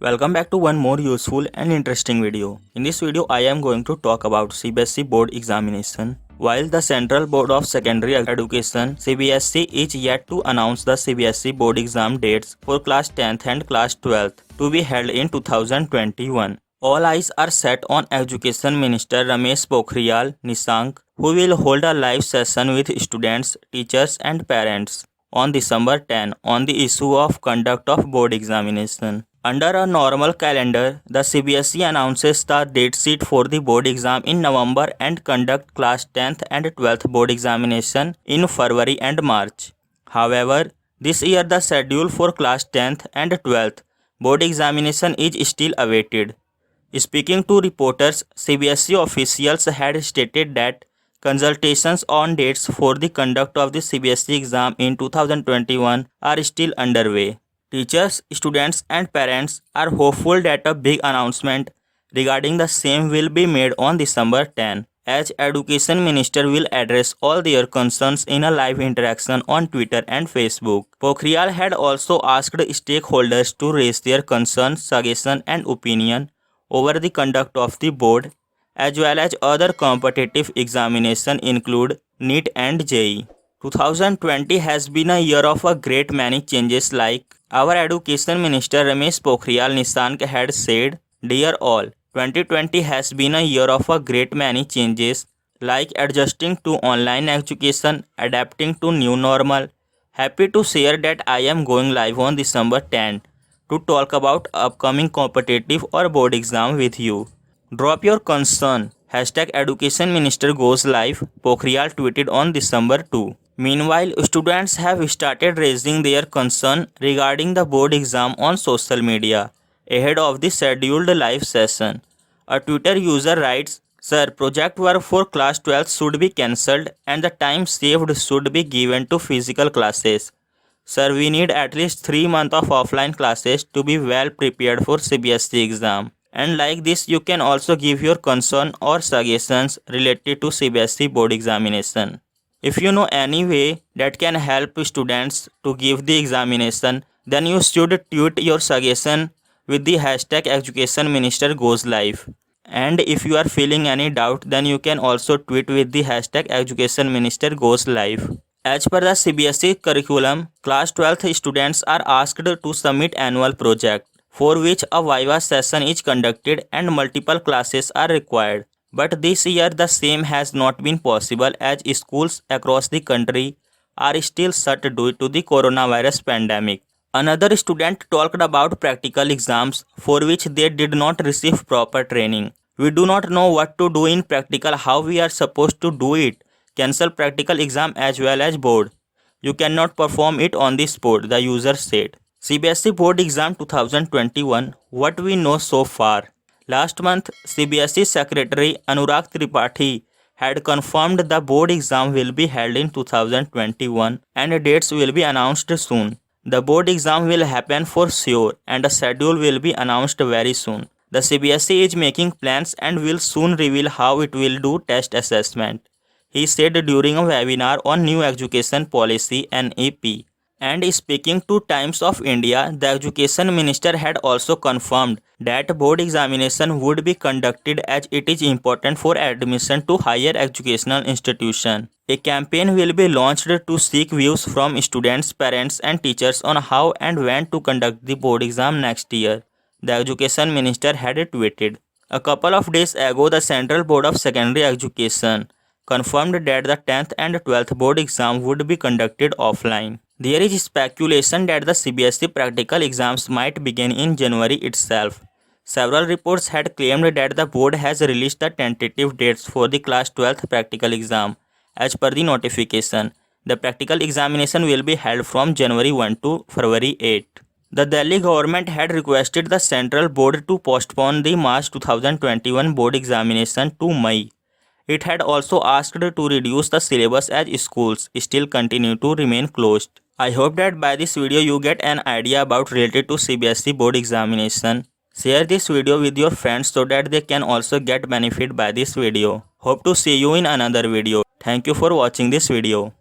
Welcome back to one more useful and interesting video. In this video, I am going to talk about CBSE board examination. While the Central Board of Secondary Education (CBSE) is yet to announce the CBSE board exam dates for class 10th and class 12th to be held in 2021, all eyes are set on Education Minister Ramesh Pokhriyal Nishank, who will hold a live session with students, teachers and parents on December 10 on the issue of conduct of board examination. Under a normal calendar, the CBSE announces the date sheet for the board exam in November and conduct class 10th and 12th board examination in February and March. However, this year the schedule for class 10th and 12th board examination is still awaited. Speaking to reporters, CBSE officials had stated that consultations on dates for the conduct of the CBSE exam in 2021 are still underway. Teachers, students and parents are hopeful that a big announcement regarding the same will be made on December 10, as Education Minister will address all their concerns in a live interaction on Twitter and Facebook. Pokhriyal had also asked stakeholders to raise their concerns, suggestions and opinion over the conduct of the board, as well as other competitive examinations include NEET and JEE. 2020 has been a year of a great many changes, like our Education Minister Ramesh Pokhriyal Nishank had said, "Dear all, 2020 has been a year of a great many changes, like adjusting to online education, adapting to new normal. Happy to share that I am going live on December 10 to talk about upcoming competitive or board exam with you. Drop your concern. #Education Minister goes live," Pokhriyal tweeted on December 2. Meanwhile, students have started raising their concern regarding the board exam on social media ahead of the scheduled live session. A Twitter user writes, "Sir, project work for class 12 should be cancelled and the time saved should be given to physical classes. Sir, we need at least 3 months of offline classes to be well prepared for CBSE exam. And like this, you can also give your concern or suggestions related to CBSE board examination. If you know any way that can help students to give the examination, then you should tweet your suggestion with the #Education Minister goes live. And if you are feeling any doubt, then you can also tweet with the #Education Minister goes live." As per the CBSE curriculum, class 12th students are asked to submit annual project, for which a Viva session is conducted and multiple classes are required. But this year the same has not been possible, as schools across the country are still shut due to the coronavirus pandemic. Another student talked about practical exams for which they did not receive proper training. "We do not know what to do in practical, how we are supposed to do it. Cancel practical exam as well as board. You cannot perform it on the spot," the user said. CBSE board exam 2021, what we know so far. Last month, CBSE Secretary Anurag Tripathi had confirmed the board exam will be held in 2021 and dates will be announced soon. The board exam will happen for sure and a schedule will be announced very soon. The CBSE is making plans and will soon reveal how it will do test assessment, he said during a webinar on New Education Policy (NEP). And speaking to Times of India, the Education Minister had also confirmed that board examination would be conducted as it is important for admission to higher educational institution. A campaign will be launched to seek views from students, parents and teachers on how and when to conduct the board exam next year, the Education Minister had tweeted. A couple of days ago, the Central Board of Secondary Education confirmed that the 10th and 12th board exam would be conducted offline. There is speculation that the CBSE practical exams might begin in January itself. Several reports had claimed that the board has released the tentative dates for the class 12th practical exam. As per the notification, the practical examination will be held from January 1 to February 8. The Delhi government had requested the central board to postpone the March 2021 board examination to May. It had also asked to reduce the syllabus as schools still continue to remain closed. I hope that by this video you get an idea about related to CBSE board examination. Share this video with your friends so that they can also get benefit by this video. Hope to see you in another video. Thank you for watching this video.